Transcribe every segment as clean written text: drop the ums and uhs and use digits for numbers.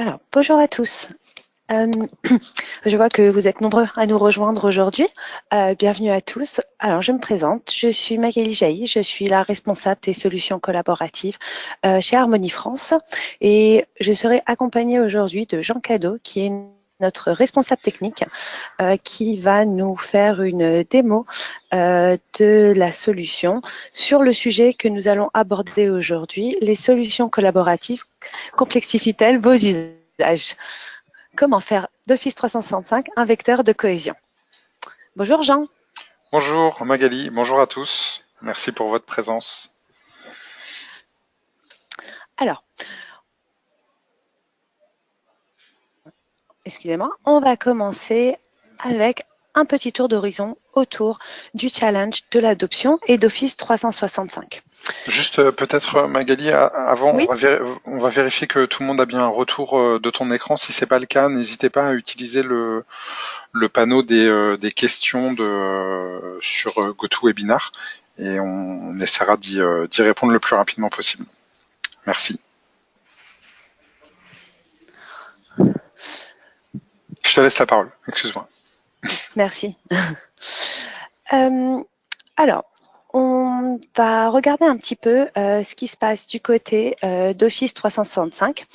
Alors, bonjour à tous. Euh, je vois que vous êtes nombreux à nous rejoindre aujourd'hui. Bienvenue à tous. Alors, je me présente. Je suis Magali Jailly. Je suis la responsable des solutions collaboratives chez Harmonie France. Et je serai accompagnée aujourd'hui de Jean Cadeau, qui est notre responsable technique, qui va nous faire une démo de la solution sur le sujet que nous allons aborder aujourd'hui, les solutions collaboratives complexifient-elles vos usages? Comment faire d'Office 365 un vecteur de cohésion? Bonjour Jean. Bonjour Magali, bonjour à tous. Merci pour votre présence. Alors, excusez-moi, on va commencer avec un petit tour d'horizon autour du challenge de l'adoption et d'Office 365. Juste peut-être Magali, avant, Oui, on va vérifier que tout le monde a bien un retour de ton écran. Si c'est pas le cas, n'hésitez pas à utiliser le panneau des questions sur GoToWebinar et on essaiera d'y répondre le plus rapidement possible. Merci. Je te laisse la parole, excuse-moi. merci. Euh, alors, on va regarder un petit peu ce qui se passe du côté d'Office 365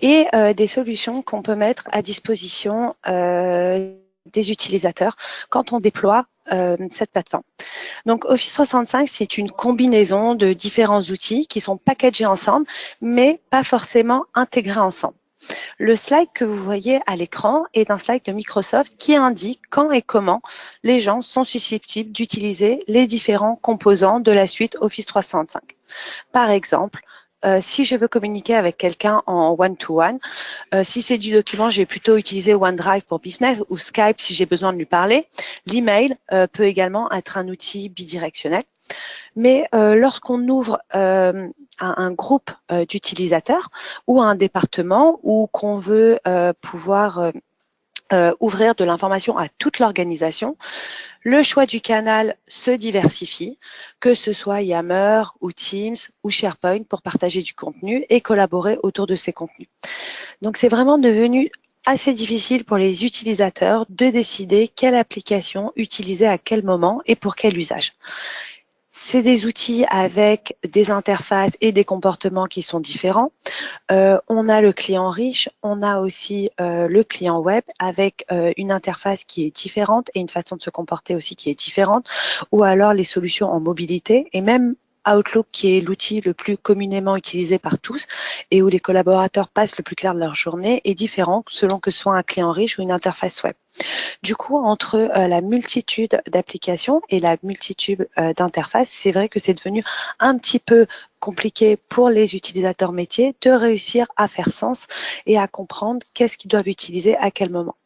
et des solutions qu'on peut mettre à disposition des utilisateurs quand on déploie cette plateforme. Donc Office 365, c'est une combinaison de différents outils qui sont packagés ensemble, mais pas forcément intégrés ensemble. Le slide que vous voyez à l'écran est un slide de Microsoft qui indique quand et comment les gens sont susceptibles d'utiliser les différents composants de la suite Office 365. Par exemple, si je veux communiquer avec quelqu'un en one-to-one, si c'est du document, je vais plutôt utiliser OneDrive pour business ou Skype si j'ai besoin de lui parler. L'email peut également être un outil bidirectionnel. Mais lorsqu'on ouvre un groupe d'utilisateurs ou un département ou qu'on veut pouvoir ouvrir de l'information à toute l'organisation, le choix du canal se diversifie, que ce soit Yammer ou Teams ou SharePoint pour partager du contenu et collaborer autour de ces contenus. Donc c'est vraiment devenu assez difficile pour les utilisateurs de décider quelle application utiliser à quel moment et pour quel usage. C'est des outils avec des interfaces et des comportements qui sont différents. On a le client riche, on a aussi le client web avec une interface qui est différente et une façon de se comporter aussi qui est différente, ou alors les solutions en mobilité et même Outlook qui est l'outil le plus communément utilisé par tous et où les collaborateurs passent le plus clair de leur journée est différent selon que ce soit un client riche ou une interface web. Du coup, entre la multitude d'applications et la multitude d'interfaces, c'est vrai que c'est devenu un petit peu compliqué pour les utilisateurs métiers de réussir à faire sens et à comprendre qu'est-ce qu'ils doivent utiliser à quel moment.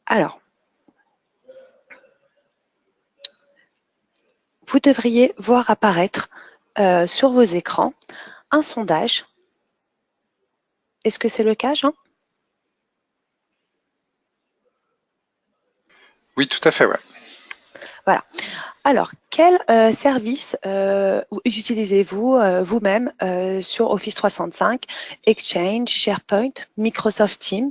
Alors, vous devriez voir apparaître sur vos écrans un sondage. Est-ce que c'est le cas, Jean? Oui, tout à fait, ouais. Voilà. Alors, quel service utilisez-vous vous-même sur Office 365, Exchange, SharePoint, Microsoft Teams,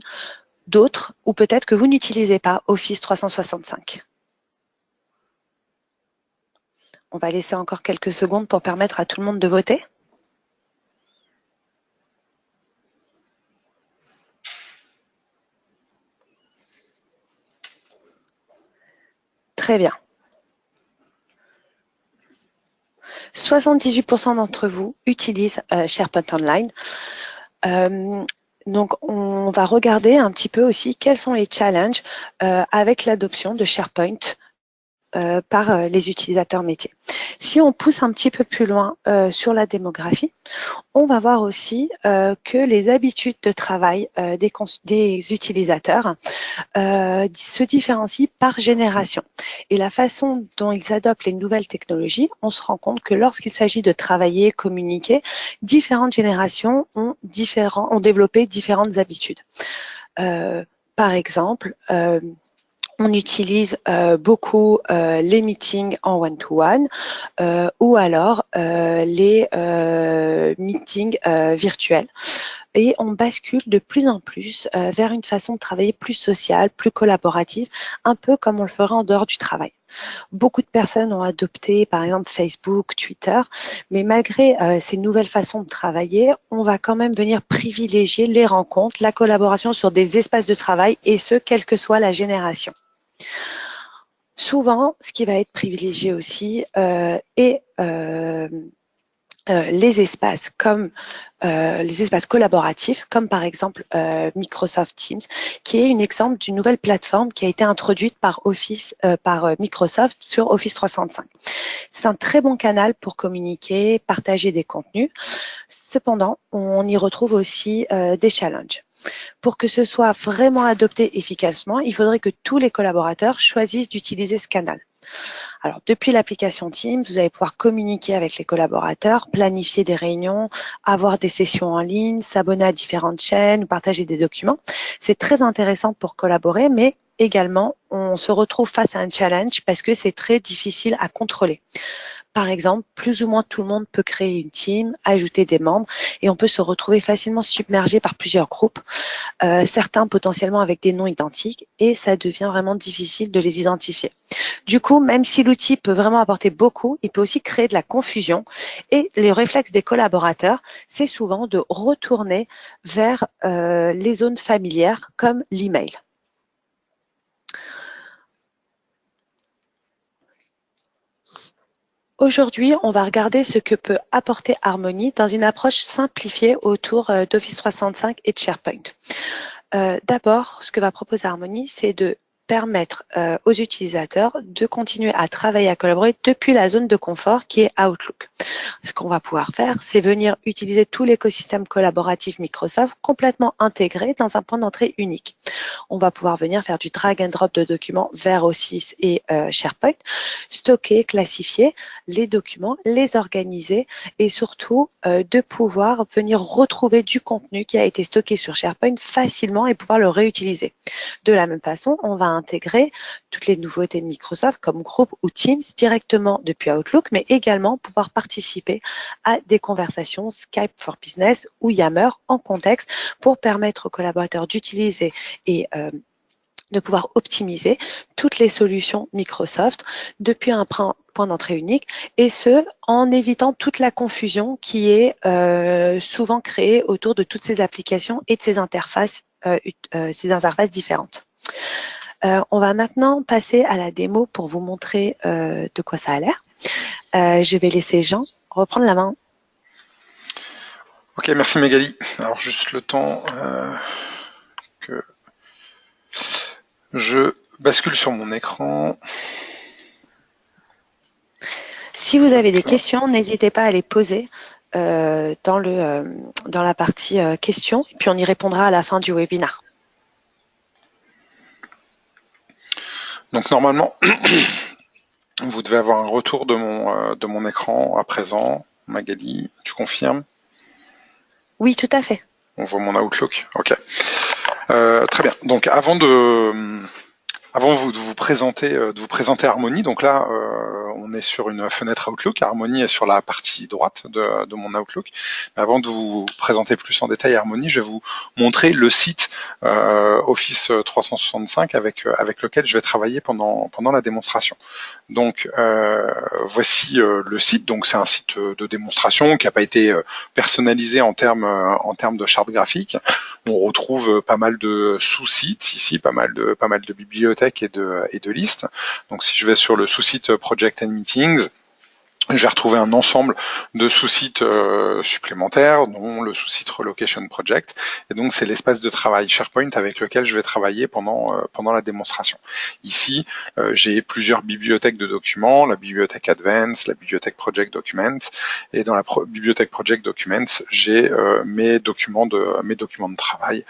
d'autres, ou peut-être que vous n'utilisez pas Office 365? On va laisser encore quelques secondes pour permettre à tout le monde de voter. Très bien. 78% d'entre vous utilisent SharePoint Online. Donc, on va regarder un petit peu aussi quels sont les challenges avec l'adoption de SharePoint par les utilisateurs métiers. Si on pousse un petit peu plus loin sur la démographie, on va voir aussi que les habitudes de travail des utilisateurs se différencient par génération. Et la façon dont ils adoptent les nouvelles technologies, on se rend compte que lorsqu'il s'agit de travailler, communiquer, différentes générations ont développé différentes habitudes. Par exemple, On utilise beaucoup les meetings en one-to-one ou alors les meetings virtuels. Et on bascule de plus en plus vers une façon de travailler plus sociale, plus collaborative, un peu comme on le ferait en dehors du travail. Beaucoup de personnes ont adopté, par exemple, Facebook, Twitter, mais malgré ces nouvelles façons de travailler, on va quand même venir privilégier les rencontres, la collaboration sur des espaces de travail, et ce, quelle que soit la génération. Souvent, ce qui va être privilégié aussi est les espaces comme les espaces collaboratifs, comme par exemple Microsoft Teams, qui est un exemple d'une nouvelle plateforme qui a été introduite par Microsoft sur Office 365. C'est un très bon canal pour communiquer, partager des contenus. Cependant, on y retrouve aussi des challenges. Pour que ce soit vraiment adopté efficacement, il faudrait que tous les collaborateurs choisissent d'utiliser ce canal. Alors, depuis l'application Teams, vous allez pouvoir communiquer avec les collaborateurs, planifier des réunions, avoir des sessions en ligne, s'abonner à différentes chaînes ou partager des documents. C'est très intéressant pour collaborer, mais également, on se retrouve face à un challenge parce que c'est très difficile à contrôler. Par exemple, plus ou moins tout le monde peut créer une team, ajouter des membres et on peut se retrouver facilement submergé par plusieurs groupes, certains potentiellement avec des noms identiques et ça devient vraiment difficile de les identifier. Du coup, même si l'outil peut vraiment apporter beaucoup, il peut aussi créer de la confusion et les réflexes des collaborateurs, c'est souvent de retourner vers les zones familières comme l'email. Aujourd'hui, on va regarder ce que peut apporter Harmony dans une approche simplifiée autour d'Office 365 et de SharePoint. D'abord, ce que va proposer Harmony, c'est de permettre aux utilisateurs de continuer à travailler, à collaborer depuis la zone de confort qui est Outlook. Ce qu'on va pouvoir faire, c'est venir utiliser tout l'écosystème collaboratif Microsoft complètement intégré dans un point d'entrée unique. On va pouvoir venir faire du drag and drop de documents vers Office et SharePoint, stocker, classifier les documents, les organiser et surtout de pouvoir venir retrouver du contenu qui a été stocké sur SharePoint facilement et pouvoir le réutiliser. De la même façon, on va intégrer toutes les nouveautés de Microsoft comme Group ou Teams directement depuis Outlook, mais également pouvoir participer à des conversations Skype for Business ou Yammer en contexte pour permettre aux collaborateurs d'utiliser et de pouvoir optimiser toutes les solutions Microsoft depuis un point d'entrée unique et ce, en évitant toute la confusion qui est souvent créée autour de toutes ces applications et de ces interfaces différentes. On va maintenant passer à la démo pour vous montrer de quoi ça a l'air. Je vais laisser Jean reprendre la main. Ok, merci Magali. Alors juste le temps que je bascule sur mon écran. Si vous avez des questions, n'hésitez pas à les poser dans la partie questions, et puis on y répondra à la fin du webinaire. Donc normalement, vous devez avoir un retour de mon écran à présent. Magali, tu confirmes? Oui, tout à fait. On voit mon Outlook. Ok. Très bien. Donc avant de vous présenter Harmony, donc là on est sur une fenêtre Outlook. Harmony est sur la partie droite de mon Outlook. Mais avant de vous présenter plus en détail Harmony, je vais vous montrer le site Office 365 avec lequel je vais travailler pendant la démonstration. Donc voici le site. Donc c'est un site de démonstration qui n'a pas été personnalisé en termes de charte graphique. On retrouve pas mal de sous-sites ici, pas mal de bibliothèques et de listes. Donc si je vais sur le sous-site Project and Meetings, je vais retrouver un ensemble de sous-sites supplémentaires, dont le sous-site Relocation Project. Et donc, c'est l'espace de travail SharePoint avec lequel je vais travailler pendant la démonstration. Ici, j'ai plusieurs bibliothèques de documents, la bibliothèque Advanced, la bibliothèque Project Documents. Et dans la bibliothèque Project Documents, j'ai mes documents de travail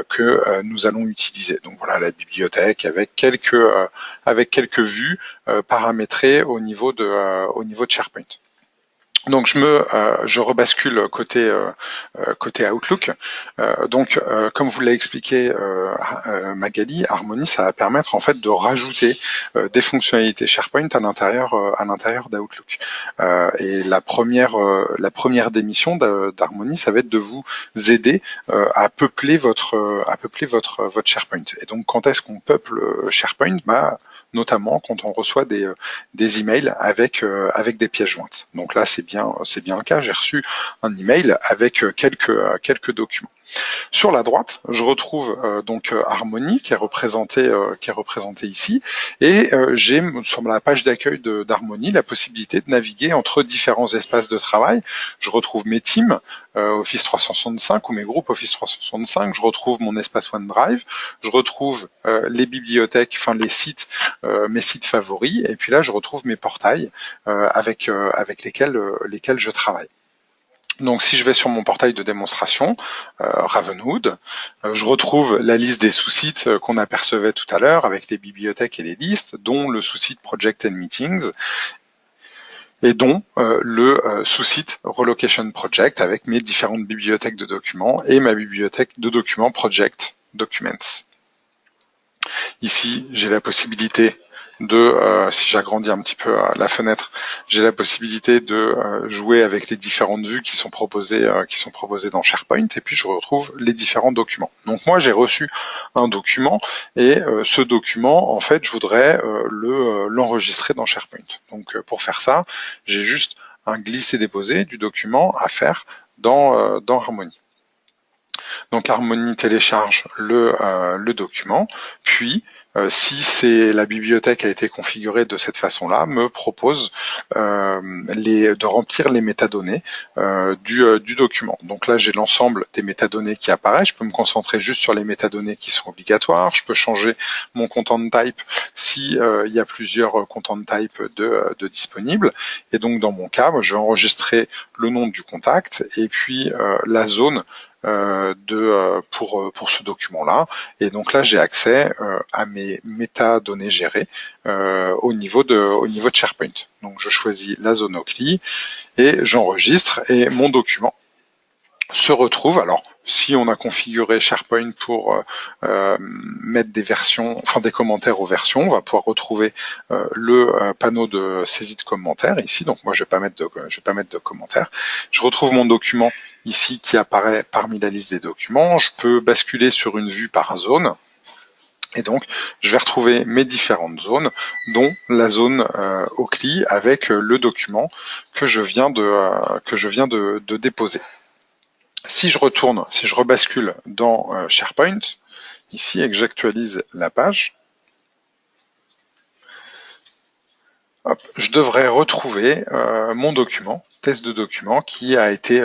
que nous allons utiliser. Donc voilà la bibliothèque avec quelques vues paramétrées au niveau de SharePoint. Donc je rebascule côté Outlook. Comme vous l'a expliqué Magali, Harmony, ça va permettre en fait de rajouter des fonctionnalités SharePoint à l'intérieur d'Outlook. Et la première des missions d'Harmony, ça va être de vous aider à peupler votre SharePoint. Et donc quand est-ce qu'on peuple SharePoint? Notamment quand on reçoit des emails avec des pièces jointes. Donc là c'est bien le cas. J'ai reçu un email avec quelques documents. Sur la droite, je retrouve Harmony qui est représenté ici, et j'ai sur la page d'accueil d'Harmony la possibilité de naviguer entre différents espaces de travail. Je retrouve mes teams Office 365 ou mes groupes Office 365. Je retrouve mon espace OneDrive. Je retrouve les bibliothèques, enfin les sites, mes sites favoris. Et puis là, je retrouve mes portails avec lesquels je travaille. Donc si je vais sur mon portail de démonstration, Ravenwood, je retrouve la liste des sous-sites qu'on apercevait tout à l'heure avec les bibliothèques et les listes, dont le sous-site Project and Meetings, et dont le sous-site Relocation Project avec mes différentes bibliothèques de documents et ma bibliothèque de documents Project Documents. Ici, j'ai la possibilité si j'agrandis un petit peu la fenêtre, j'ai la possibilité de jouer avec les différentes vues qui sont proposées dans SharePoint, et puis je retrouve les différents documents. Donc moi j'ai reçu un document, et ce document, en fait, je voudrais l'enregistrer dans SharePoint. Donc pour faire ça, j'ai juste un glisser-déposer du document à faire dans Harmony. Donc Harmony télécharge le document, puis si la bibliothèque a été configurée de cette façon-là, me propose de remplir les métadonnées du document. Donc là, j'ai l'ensemble des métadonnées qui apparaissent. Je peux me concentrer juste sur les métadonnées qui sont obligatoires. Je peux changer mon content type si il y a plusieurs content type de disponibles. Et donc dans mon cas, je vais enregistrer le nom du contact et puis la zone pour ce document-là. Et donc là, j'ai accès à mes métadonnées gérées au niveau de SharePoint. Donc je choisis la zone OCLI et j'enregistre, et mon document se retrouve. Alors, si on a configuré SharePoint pour mettre des versions, enfin des commentaires aux versions, on va pouvoir retrouver le panneau de saisie de commentaires ici. Donc moi, je vais pas mettre de commentaires. Je retrouve mon document ici qui apparaît parmi la liste des documents. Je peux basculer sur une vue par zone. Et donc, je vais retrouver mes différentes zones, dont la zone OCLI avec le document que je viens de déposer. Si je rebascule dans SharePoint, ici, et que j'actualise la page, je devrais retrouver mon document, test de document, qui a été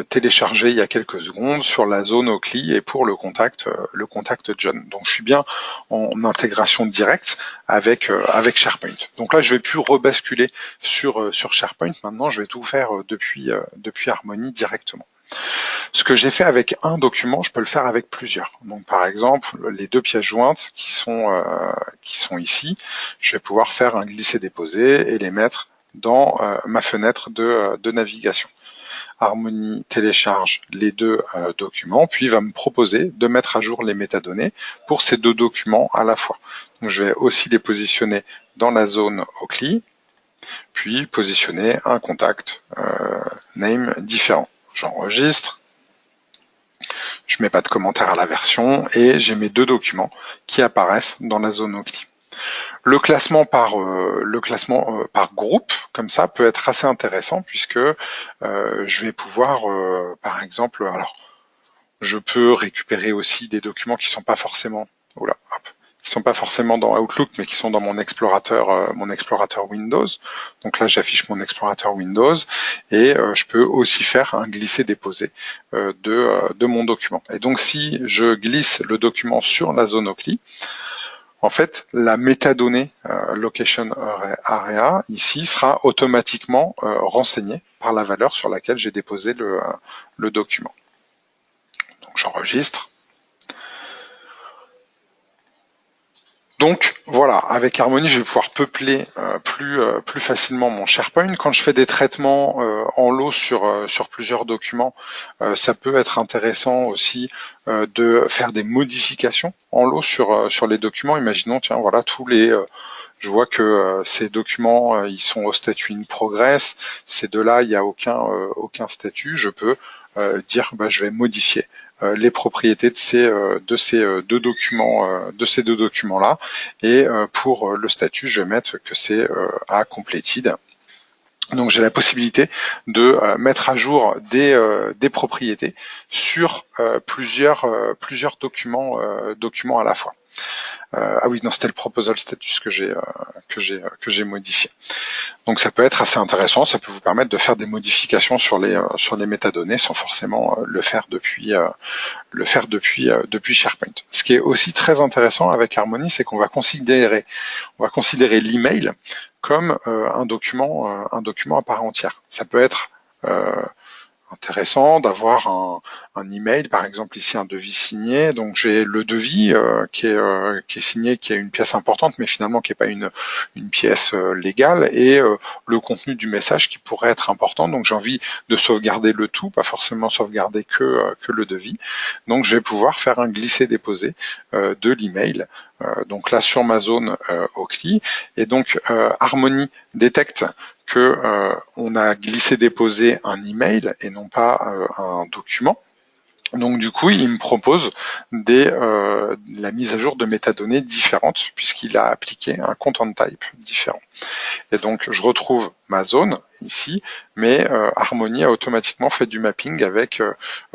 téléchargé il y a quelques secondes sur la zone OCLI et pour le contact John. Donc je suis bien en intégration directe avec SharePoint. Donc là, je vais plus rebasculer sur SharePoint. Maintenant, je vais tout faire depuis Harmony directement. Ce que j'ai fait avec un document, je peux le faire avec plusieurs. Donc par exemple, les deux pièces jointes qui sont ici, je vais pouvoir faire un glisser-déposer et les mettre dans ma fenêtre de navigation. Harmony télécharge les deux documents, puis va me proposer de mettre à jour les métadonnées pour ces deux documents à la fois. Donc je vais aussi les positionner dans la zone OCLI, puis positionner un contact name différent. J'enregistre. Je mets pas de commentaire à la version et j'ai mes deux documents qui apparaissent dans la zone OCLI. Le classement par groupe, comme ça, peut être assez intéressant puisque je vais pouvoir, par exemple, alors je peux récupérer aussi des documents qui sont pas forcément, dans Outlook, mais qui sont dans mon explorateur Windows. Donc là, j'affiche mon explorateur Windows et je peux aussi faire un glisser-déposer de mon document. Et donc, si je glisse le document sur la zone OCLI, en fait, la métadonnée Location Area ici sera automatiquement renseignée par la valeur sur laquelle j'ai déposé le document. Donc, j'enregistre. Donc voilà, avec Harmony, je vais pouvoir peupler plus facilement mon SharePoint. Quand je fais des traitements en lot sur plusieurs documents, ça peut être intéressant aussi de faire des modifications en lot sur les documents. Imaginons, tiens, voilà, je vois que ces documents, ils sont au statut in progress. Ces deux-là, il n'y a aucun statut. Je peux dire, bah, je vais modifier les propriétés de ces deux documents-là. Et pour le statut, je vais mettre que c'est à completed. Donc j'ai la possibilité de mettre à jour des propriétés sur plusieurs documents à la fois. Ah oui, non, c'était le proposal status que j'ai modifié. Donc ça peut être assez intéressant, ça peut vous permettre de faire des modifications sur les métadonnées sans forcément le faire depuis SharePoint. Ce qui est aussi très intéressant avec Harmony, c'est qu'on va considérer l'email comme un document à part entière. Ça peut être intéressant d'avoir un email, par exemple ici un devis signé. Donc j'ai le devis qui est signé, qui est une pièce importante, mais finalement qui n'est pas une pièce légale, et le contenu du message qui pourrait être important. Donc j'ai envie de sauvegarder le tout, pas forcément sauvegarder que le devis. Donc je vais pouvoir faire un glisser-déposer de l'email. Donc là sur ma zone au CLI, et donc Harmony détecte que on a glissé-déposé un email et non pas un document. Donc du coup, il me propose la mise à jour de métadonnées différentes puisqu'il a appliqué un content type différent. Et donc je retrouve ma zone ici, mais Harmony a automatiquement fait du mapping avec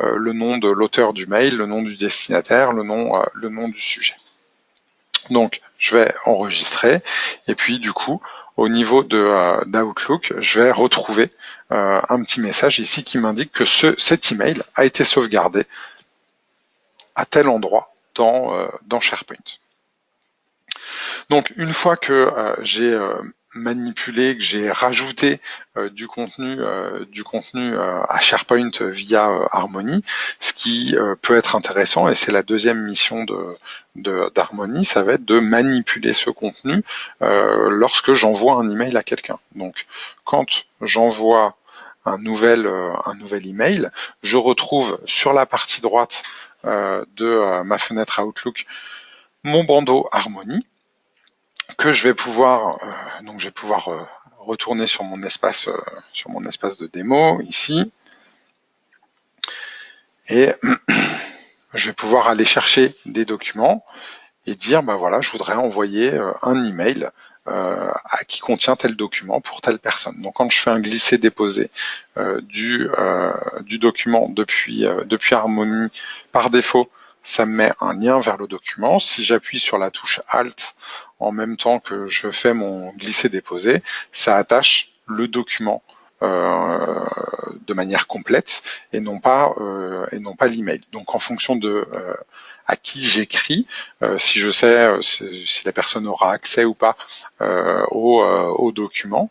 le nom de l'auteur du mail, le nom du destinataire, le nom du sujet. Donc je vais enregistrer, et puis du coup, au niveau d'Outlook, je vais retrouver un petit message ici qui m'indique que cet email a été sauvegardé à tel endroit dans SharePoint. Donc une fois que j'ai manipulé, que j'ai rajouté du contenu à SharePoint via Harmony, ce qui peut être intéressant, et c'est la deuxième mission d'Harmony, ça va être de manipuler ce contenu lorsque j'envoie un email à quelqu'un. Donc quand j'envoie un nouvel email, je retrouve sur la partie droite de ma fenêtre Outlook mon bandeau Harmony, que je vais pouvoir retourner sur mon espace de démo ici, et je vais pouvoir aller chercher des documents et dire bah voilà, je voudrais envoyer un email qui contient tel document pour telle personne. Donc quand je fais un glisser-déposer du document depuis Harmony, par défaut, ça me met un lien vers le document. Si j'appuie sur la touche Alt en même temps que je fais mon glisser-déposer, ça attache le document de manière complète et non pas l'email. Donc en fonction de à qui j'écris, si je sais si la personne aura accès ou pas au document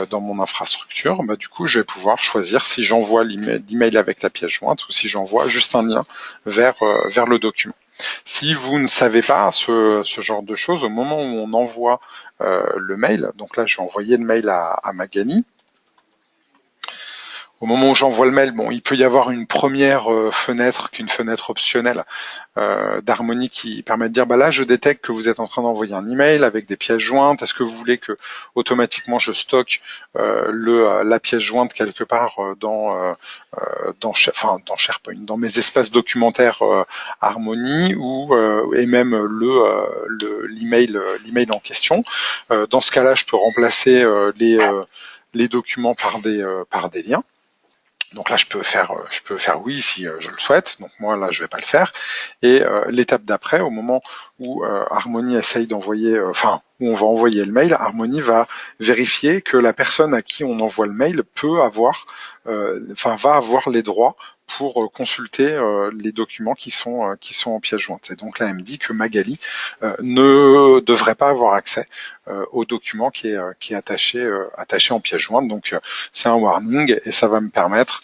dans mon infrastructure, bah, du coup je vais pouvoir choisir si j'envoie l'email avec la pièce jointe ou si j'envoie juste un lien vers le document. Si vous ne savez pas ce genre de choses, au moment où on envoie le mail, donc là je vais envoyer le mail à Magali. Au moment où j'envoie le mail, bon, il peut y avoir une première fenêtre, qu'une fenêtre optionnelle d'Harmony qui permet de dire, bah là, je détecte que vous êtes en train d'envoyer un email avec des pièces jointes. Est-ce que vous voulez que automatiquement je stocke la pièce jointe quelque part dans SharePoint, dans mes espaces documentaires Harmony, ou et même l'email en question. Dans ce cas-là, je peux remplacer les documents par des liens. Donc là, je peux faire oui si je le souhaite. Donc moi, là, je vais pas le faire. Et l'étape d'après, au moment où Harmony essaye d'envoyer, où on va envoyer le mail, Harmony va vérifier que la personne à qui on envoie le mail va avoir les droits pour consulter les documents qui sont en pièce jointe. Et donc là, elle me dit que Magali ne devrait pas avoir accès au document qui est attaché en pièce jointe. Donc c'est un warning, et ça va me permettre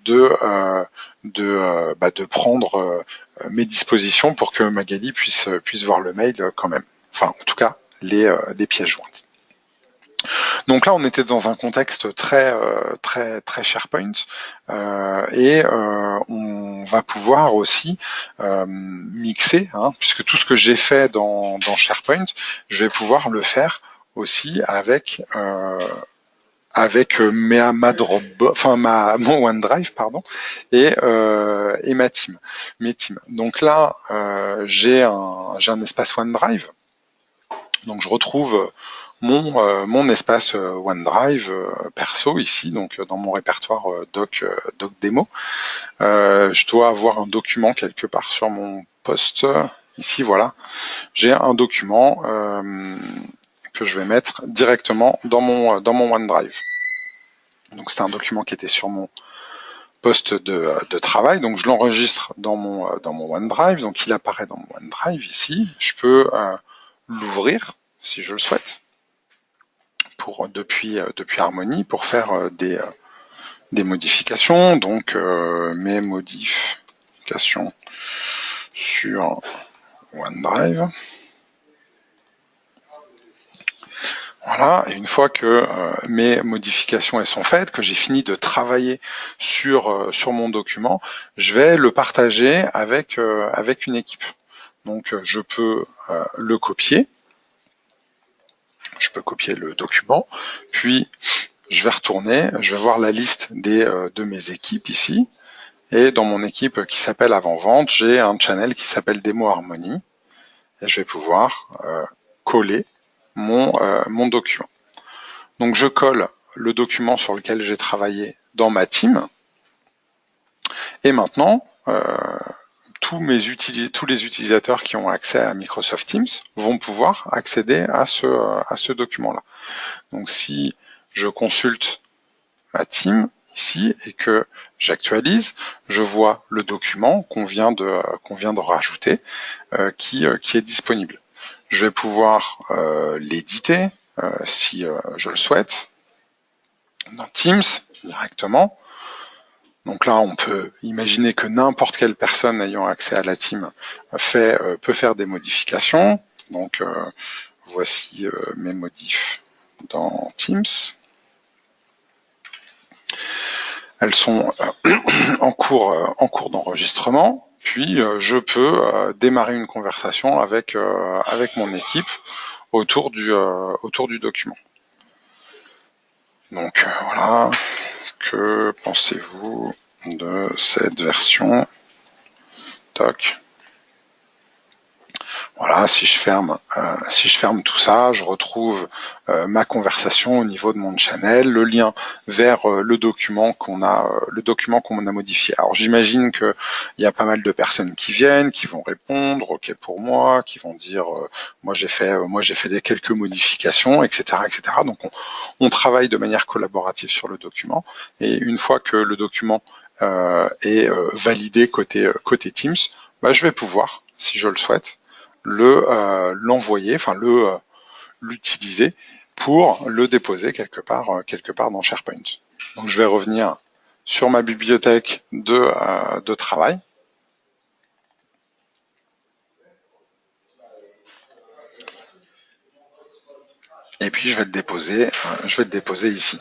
de prendre mes dispositions pour que Magali puisse voir le mail quand même. enfin en tout cas les pièces jointes. Donc là, on était dans un contexte très SharePoint et on va pouvoir aussi mixer, hein, puisque tout ce que j'ai fait dans SharePoint, je vais pouvoir le faire aussi avec mon OneDrive, pardon, et ma team, mes teams. Donc là, j'ai un espace OneDrive. Donc je retrouve mon espace OneDrive perso ici, donc dans mon répertoire doc démo. Je dois avoir un document quelque part sur mon poste. Ici, voilà, j'ai un document que je vais mettre directement dans mon OneDrive. Donc c'est un document qui était sur mon poste de travail, donc je l'enregistre dans mon OneDrive, donc il apparaît dans mon OneDrive ici. Je peux l'ouvrir si je le souhaite depuis Harmony pour faire des modifications, donc mes modifications sur OneDrive. Voilà, et une fois que mes modifications elles sont faites, que j'ai fini de travailler sur mon document, je vais le partager avec une équipe. Donc je peux le copier, je peux copier le document, puis je vais retourner, je vais voir la liste de mes équipes ici, et dans mon équipe qui s'appelle Avant-Vente, j'ai un channel qui s'appelle Démo Harmony, et je vais pouvoir coller mon document. Donc je colle le document sur lequel j'ai travaillé dans ma team, et maintenant tous les utilisateurs qui ont accès à Microsoft Teams vont pouvoir accéder à ce document-là. Donc si je consulte ma team ici et que j'actualise, je vois le document qu'on vient de rajouter qui est disponible. Je vais pouvoir l'éditer si je le souhaite dans Teams directement. Donc là, on peut imaginer que n'importe quelle personne ayant accès à la team peut faire des modifications. Donc voici mes modifs dans Teams. Elles sont en cours d'enregistrement. Puis je peux démarrer une conversation avec mon équipe autour du document. Donc voilà. Que pensez-vous de cette version doc? Voilà, si je ferme tout ça, je retrouve ma conversation au niveau de mon channel, le lien vers le document qu'on a modifié. Alors j'imagine que il y a pas mal de personnes qui viennent, qui vont répondre, ok pour moi, qui vont dire moi j'ai fait quelques modifications, etc., etc. Donc on travaille de manière collaborative sur le document, et une fois que le document est validé côté Teams, je vais pouvoir, si je le souhaite, l'envoyer, enfin l'utiliser pour le déposer quelque part dans SharePoint. Donc je vais revenir sur ma bibliothèque de travail. Et puis je vais le déposer ici.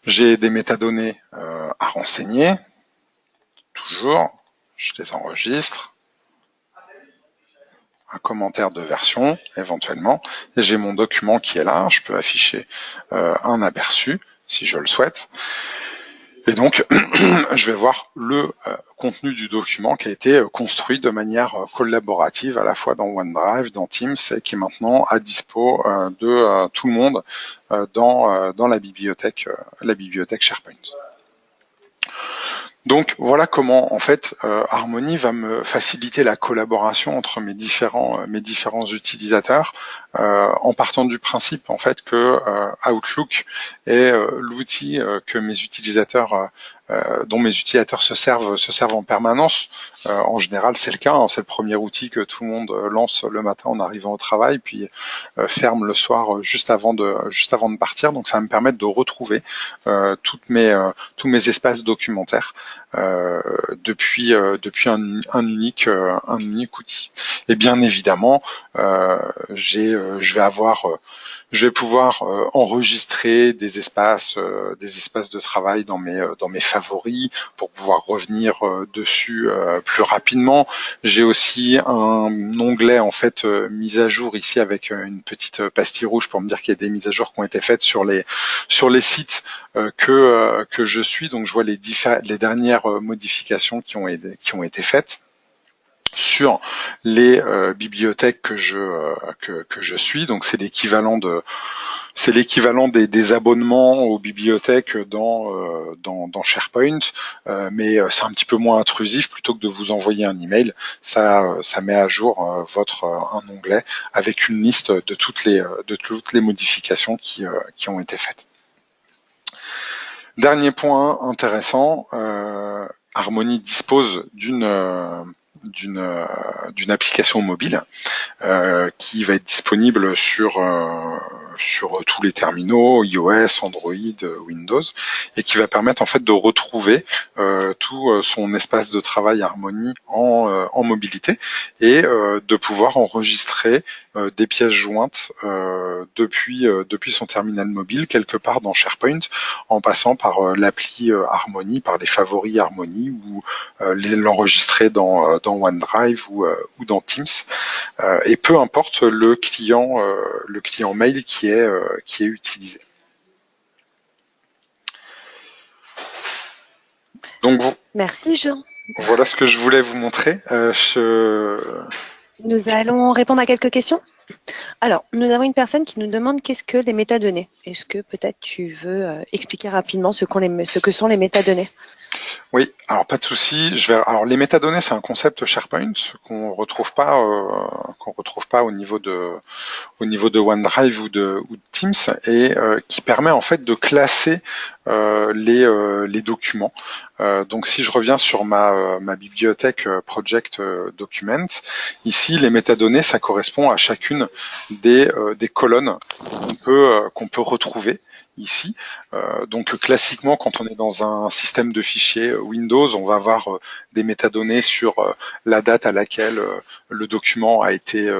J'ai des métadonnées à renseigner, toujours. Je les enregistre, un commentaire de version éventuellement, et j'ai mon document qui est là, je peux afficher un aperçu si je le souhaite, et donc je vais voir le contenu du document qui a été construit de manière collaborative à la fois dans OneDrive, dans Teams, et qui est maintenant à dispo de tout le monde dans la bibliothèque SharePoint. Donc voilà comment en fait Harmony va me faciliter la collaboration entre mes différents utilisateurs en partant du principe en fait que Outlook est l'outil que mes utilisateurs dont mes utilisateurs se servent en permanence. En général, c'est le cas, hein, c'est le premier outil que tout le monde lance le matin en arrivant au travail, puis ferme le soir juste avant de partir. Donc ça va me permettre de retrouver tous mes espaces documentaires depuis un unique outil. Et bien évidemment, je vais pouvoir enregistrer des espaces de travail dans mes favoris pour pouvoir revenir dessus plus rapidement. J'ai aussi un onglet en fait mise à jour ici avec une petite pastille rouge pour me dire qu'il y a des mises à jour qui ont été faites sur les sites que je suis. Donc je vois les dernières modifications qui ont été faites sur les bibliothèques que je suis. Donc c'est l'équivalent des abonnements aux bibliothèques dans SharePoint, mais c'est un petit peu moins intrusif. Plutôt que de vous envoyer un email, ça met à jour un onglet avec une liste de toutes les modifications qui ont été faites. Dernier point intéressant, Harmony dispose d'une application mobile qui va être disponible sur tous les terminaux iOS, Android, Windows, et qui va permettre en fait de retrouver tout son espace de travail Harmony en mobilité et de pouvoir enregistrer des pièces jointes depuis son terminal mobile quelque part dans SharePoint en passant par l'appli Harmony, par les favoris Harmony ou l'enregistrer dans OneDrive ou dans Teams, et peu importe le client mail qui est utilisé. Donc merci Jean. Voilà ce que je voulais vous montrer. Nous allons répondre à quelques questions. Alors, nous avons une personne qui nous demande qu'est-ce que les métadonnées. Est-ce que peut-être tu veux expliquer rapidement ce que sont les métadonnées? Oui, alors pas de souci. Alors les métadonnées, c'est un concept SharePoint qu'on retrouve pas au niveau de OneDrive ou de Teams et qui permet en fait de classer les documents. Donc si je reviens sur ma bibliothèque Project Document, ici les métadonnées, ça correspond à chacune des colonnes qu'on peut retrouver ici. Donc classiquement, quand on est dans un système de fichiers Windows, on va avoir des métadonnées sur la date à laquelle le document a été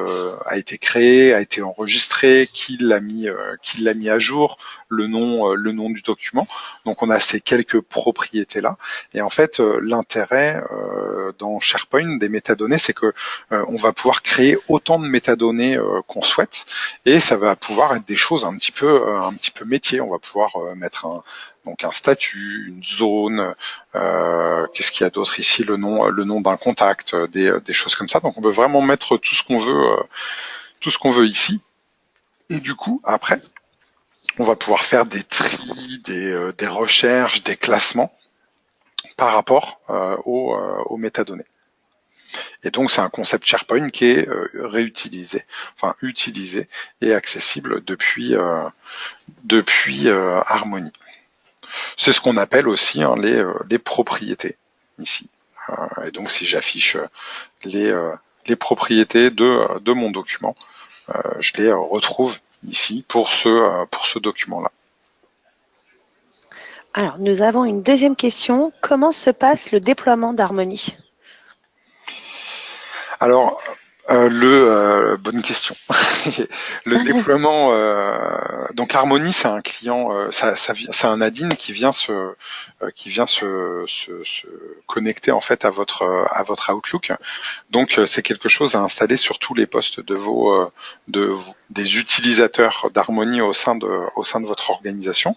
créé, a été enregistré, qui l'a mis à jour, le nom du document. Donc on a ces quelques propriétés là. Et en fait, l'intérêt dans SharePoint des métadonnées, c'est que on va pouvoir créer autant de métadonnées qu'on souhaite, et ça va pouvoir être des choses un petit peu métier. On va pouvoir mettre un statut, une zone, qu'est-ce qu'il y a d'autre ici, le nom d'un contact, des choses comme ça. Donc on peut vraiment mettre tout ce qu'on veut ici. Et du coup, après, on va pouvoir faire des tris, des recherches, des classements par rapport aux métadonnées. Et donc c'est un concept SharePoint qui est utilisé et accessible depuis Harmony. C'est ce qu'on appelle aussi les propriétés ici. Et donc si j'affiche les propriétés de mon document, je les retrouve ici pour ce document-là. Alors, nous avons une deuxième question. Comment se passe le déploiement d'Harmony? Alors, bonne question. Le déploiement, donc Harmony, c'est un client, c'est un add-in qui vient se connecter en fait à votre Outlook. Donc c'est quelque chose à installer sur tous les postes des utilisateurs d'Harmony au sein de votre organisation.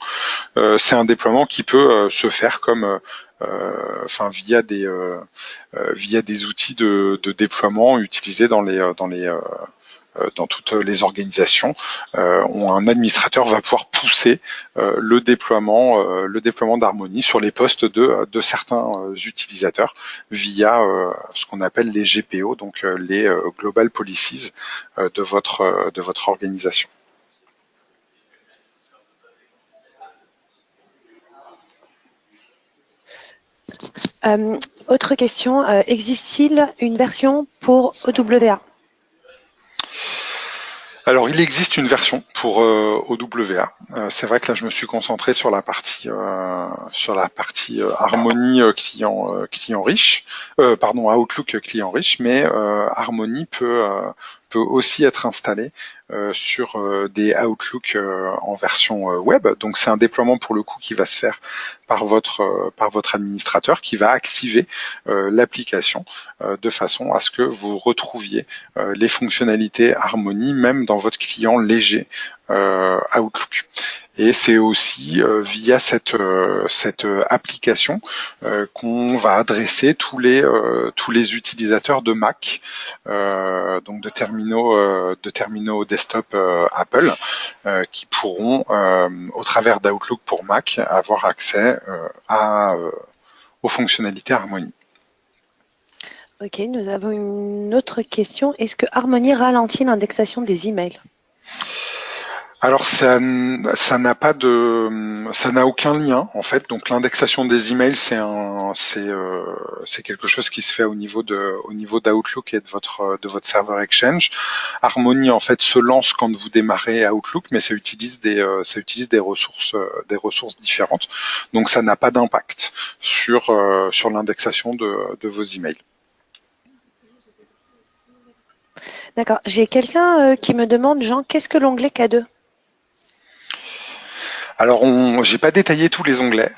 C'est un déploiement qui peut se faire comme via des outils de déploiement utilisés dans toutes les organisations, où un administrateur va pouvoir pousser le déploiement d'Harmony sur les postes de certains utilisateurs via ce qu'on appelle les GPO, donc les Global Policies de votre organisation. Autre question, existe-t-il une version pour OWA? Alors, il existe une version pour OWA. C'est vrai que là, je me suis concentré sur la partie Harmony client riche, pardon, Outlook client riche, mais Harmony peut aussi être installé sur des Outlook en version web. Donc, c'est un déploiement pour le coup qui va se faire par votre administrateur, qui va activer l'application de façon à ce que vous retrouviez les fonctionnalités Harmony même dans votre client léger Outlook. Et c'est aussi via cette application qu'on va adresser tous les utilisateurs de Mac, donc de terminaux desktop Apple, qui pourront, au travers d'Outlook pour Mac, avoir accès aux fonctionnalités Harmony. Ok, nous avons une autre question. Est-ce que Harmony ralentit l'indexation des emails? Alors ça n'a aucun lien en fait. Donc l'indexation des emails c'est quelque chose qui se fait au niveau d'Outlook et de votre serveur Exchange. Harmony en fait se lance quand vous démarrez Outlook, mais ça utilise des ressources différentes. Donc ça n'a pas d'impact sur l'indexation de vos emails. D'accord. J'ai quelqu'un qui me demande, Jean, qu'est-ce que l'onglet K2? Alors, j'ai pas détaillé tous les onglets.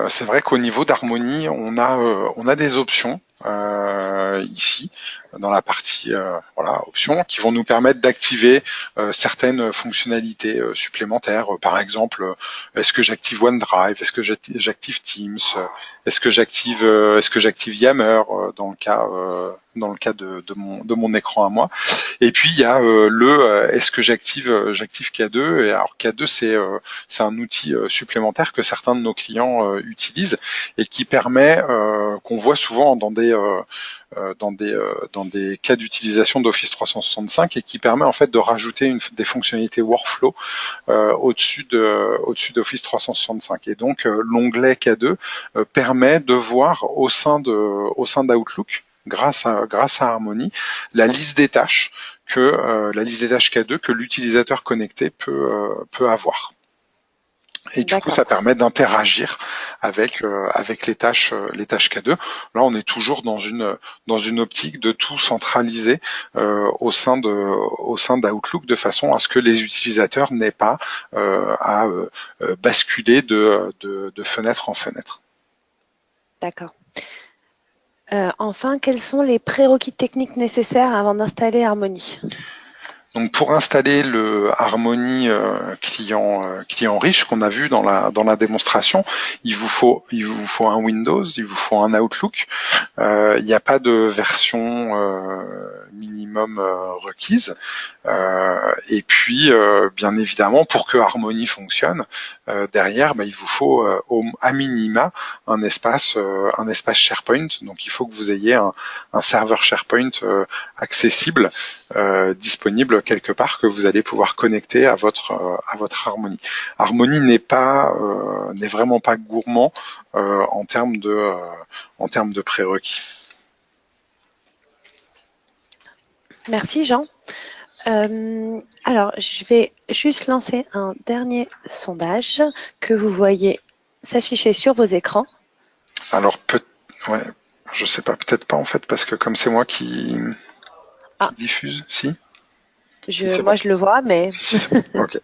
C'est vrai qu'au niveau d'Harmony, on a des options ici dans la partie options qui vont nous permettre d'activer certaines fonctionnalités supplémentaires. Par exemple, est-ce que j'active OneDrive? Est-ce que j'active Teams? Est-ce que j'active Yammer dans le cas de mon écran à moi? Et puis il y a est-ce que j'active K2? Et alors K2 c'est un outil supplémentaire que certains de nos clients utilisent et qui permet qu'on voit souvent dans des cas d'utilisation d'Office 365 et qui permet en fait de rajouter des fonctionnalités workflow au-dessus d'Office 365. Et donc l'onglet K2 permet de voir au sein d'Outlook, grâce à Harmony, la liste des tâches K2 que l'utilisateur connecté peut avoir. Et du coup, ça permet d'interagir avec les tâches K2. Là, on est toujours dans une optique de tout centraliser au sein d'Outlook de façon à ce que les utilisateurs n'aient pas à basculer de fenêtre en fenêtre. D'accord. Enfin, quels sont les prérequis techniques nécessaires avant d'installer Harmony? Donc pour installer le Harmony client riche qu'on a vu dans la démonstration, il vous faut un Windows, il vous faut un Outlook. Il n'y a pas de version minimum requise. Et puis bien évidemment, pour que Harmony fonctionne, derrière, il vous faut à minima un espace SharePoint. Donc il faut que vous ayez un serveur SharePoint accessible, disponible quelque part, que vous allez pouvoir connecter à votre Harmony. Harmony n'est vraiment pas gourmand en termes de prérequis. Merci Jean. Alors, je vais juste lancer un dernier sondage que vous voyez s'afficher sur vos écrans. Alors, je sais pas, peut-être pas en fait, parce que comme c'est moi qui diffuse, si. Moi, je le vois, mais... Ok.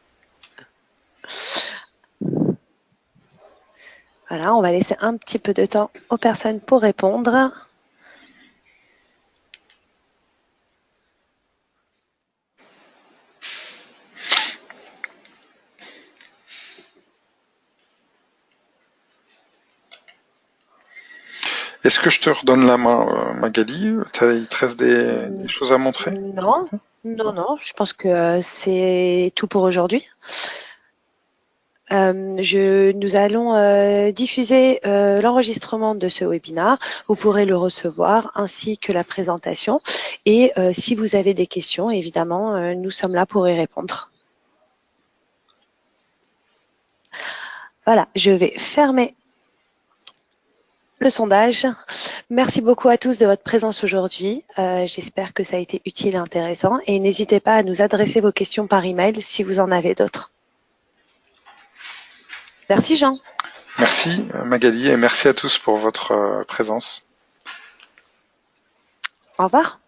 Voilà, on va laisser un petit peu de temps aux personnes pour répondre. Est-ce que je te redonne la main, Magali? Il te reste des choses à montrer? Non, je pense que c'est tout pour aujourd'hui. Nous allons diffuser l'enregistrement de ce webinaire. Vous pourrez le recevoir ainsi que la présentation. Et si vous avez des questions, évidemment, nous sommes là pour y répondre. Voilà, je vais fermer le sondage. Merci beaucoup à tous de votre présence aujourd'hui. J'espère que ça a été utile et intéressant. Et n'hésitez pas à nous adresser vos questions par email si vous en avez d'autres. Merci Jean. Merci Magali et merci à tous pour votre présence. Au revoir.